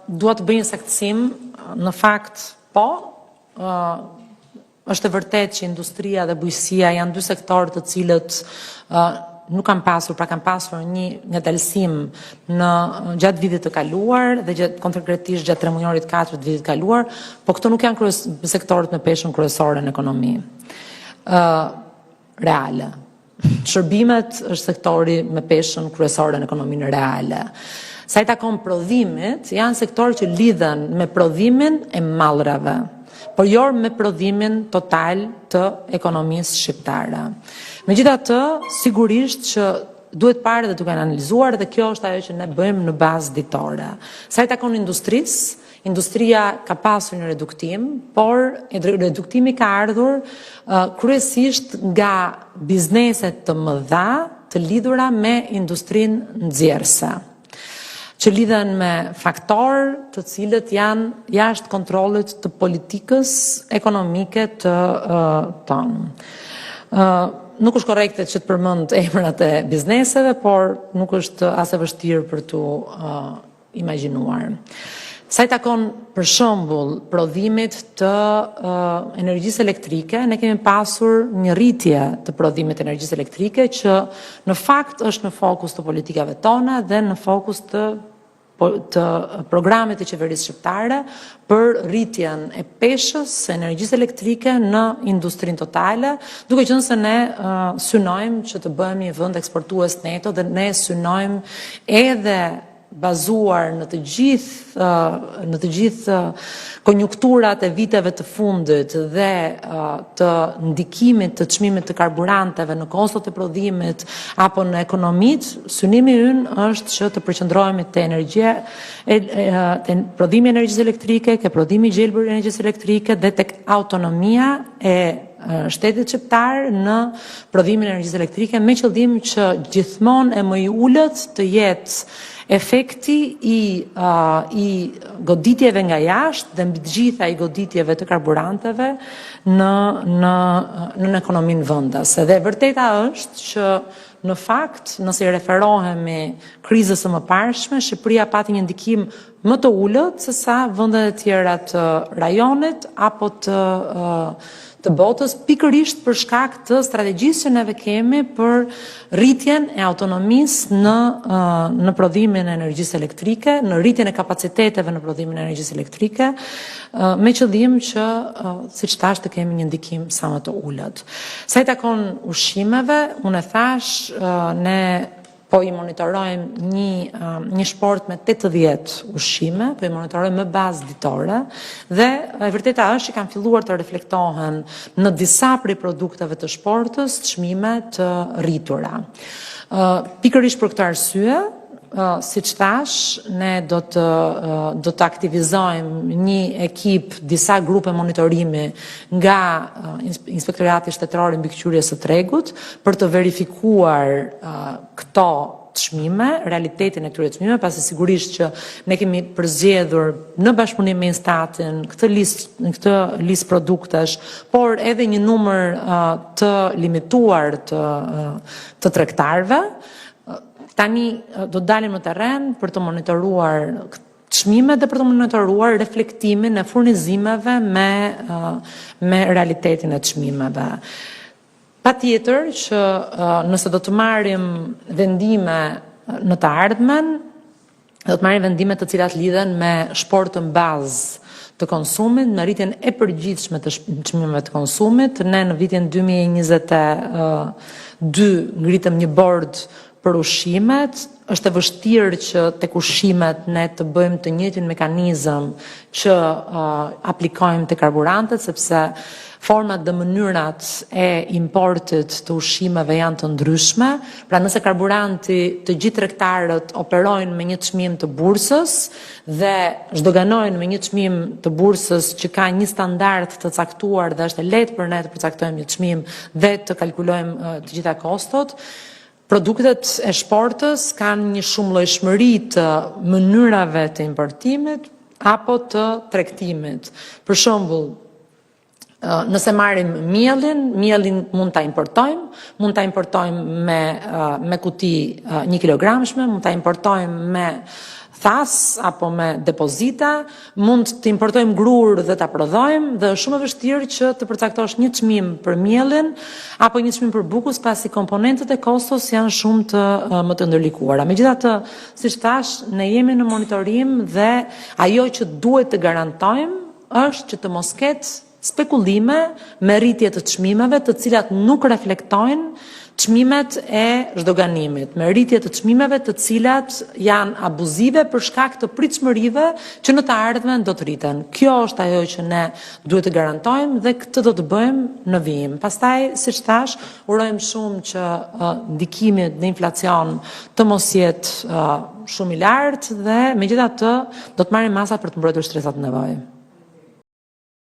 Dua të bëj një saktësim, në fakt po, është e vërtet që industria dhe bujqësia janë dy sektorë të cilët nuk kanë pasur, pra kanë pasur një ngadalësim në gjatë vitit të kaluar dhe konkretisht gjatë 3 mujorit 4 të vitit të kaluar, po këto nuk janë sektorët me peshën kryesore në ekonomi. Reale. Shërbimet është sektori me peshën kryesore në ekonominë reale. Sa i takon prodhimit, janë sektorë që lidhen me prodhimin e mallrave, por jo me prodhimin total të ekonomisë shqiptare. Megjithatë, sigurisht që duhet parë dhe duke analizuar dhe kjo është ajo që ne bëjmë në bazë ditore. Sa i takon industrisë, industria ka pasur një reduktim, por reduktimi ka ardhur kryesisht nga bizneset të mëdha të lidhura me industrinë nxjerrëse, që lidhen me faktorë të cilët janë jashtë kontrollit të politikës ekonomike të tonë. Nuk është korrekte që të përmend emrat e bizneseve, por nuk është as e vështirë për tu imagjinuar. Sa i takon për shembull prodhimit të energjisë elektrike, ne kemi pasur një rritje të prodhimit të energjisë elektrike që në fakt është në fokus të politikave tona dhe në fokus të programit të qeverisë shqiptare për rritjen e peshës së energjisë elektrike në industrinë totale, duke qenë se ne synojmë që të bëhemi një vend eksportues neto dhe ne synojmë edhe bazuar në të gjithë konjunkturat e viteve të fundit dhe të ndikimit të çmimit të karburanteve në kostot e prodhimit apo në ekonomitë, synimi ynë është që të përqendrohemi te energjia, te prodhimi i energjisë elektrike, ke prodhimi i gjelbër i energjisë elektrike dhe tek autonomia e shtetit shqiptar në prodhimin e energjisë elektrike, me qëllim që gjithmonë e më i ulët të jetë efekti i goditjeve nga jashtë dhe mbi të gjitha i goditjeve të karburanteve në ekonominë vendase. Dhe vërteta është që në fakt, nëse i referohemi krizës së mëparshme, Shqipëria pati një ndikim më të ulët se sa vendet e tjera të rajonit apo të botës, pikërisht për shkak të strategjisë që neve kemi për rritjen e autonomisë në prodhimin e energjisë elektrike, në rritjen e kapaciteteve në prodhimin e energjisë elektrike, me qëllim që, siç thash, të kemi një ndikim sa më të ulët. Sa i takon ushqimeve, unë e thash, ne po i monitorojmë një sport me 80 ushqime, po i monitorojmë me bazë ditore dhe e vërteta është që kanë filluar të reflektohen në disa prej produkteve të shportës çmime të rritura. Pikërisht për këtë arsye, siç thash, ne do të aktivizojmë një ekip, disa grupe monitorimi nga Inspektorati Shtetëror i Mbikëqyrjes së Tregut për të verifikuar këto çmime, realitetin e këtyre çmimeve, pasi sigurisht që ne kemi përzgjedhur në bashkëpunim me Instatin këtë listë produktesh, por edhe një numër të limituar të tregtarëve. Tani do të dalim në terren për të monitoruar çmimet dhe për të monitoruar reflektimin e furnizimeve me realitetin e çmimeve. Patjetër që nëse do të marrim vendime në të ardhmen, do të marrim vendime të cilat lidhen me shportën bazë të konsumit, në rritjen e përgjithshme të çmimeve të konsumit. Ne në vitin 2022 ngritëm një bord për ushqimet. Është e vështirë që tek ushqimet ne të bëjmë të njëjtin mekanizëm që aplikojmë te karburantet, sepse format dhe mënyrat e importit të ushqimeve janë të ndryshme. Pra nëse karburanti, të gjithë tregtarët operojnë me një çmim të bursës dhe zhdoganojnë me një çmim të bursës që ka një standard të caktuar dhe është e lehtë për ne të përcaktojmë një çmim dhe të kalkulojmë të gjitha kostot, produktet e shportës kanë një shumëllojshmëri të mënyrave të importimit apo të tregtimit. Për shembull, nëse marrim mielin mund ta importojmë me kuti 1 kilogramshme, mund ta importojmë me thas apo me depozita, mund të importojmë grur dhe ta prodhojmë dhe është shumë e vështirë që të përcaktosh një çmim për mielin apo një çmim për bukës pasi komponentët e kostos janë shumë më të ndërlikuara. Megjithatë, siç thash, ne jemi në monitorim dhe ajo që duhet të garantojmë është që të mos ketë spekulime me rritje të çmimeve, të cilat nuk reflektojnë çmimet e zhdoganimit, me rritje të çmimeve të cilat janë abuzive për shkak të pritshmërive që në të ardhmen do të rriten. Kjo është ajo që ne duhet të garantojmë dhe këtë do të bëjmë në vijim. Pastaj, siç thash, urojmë shumë që ndikimi në inflacion të mos jetë shumë i lartë dhe megjithatë do të marrim masa për të mbrojtur stresat e nevojë.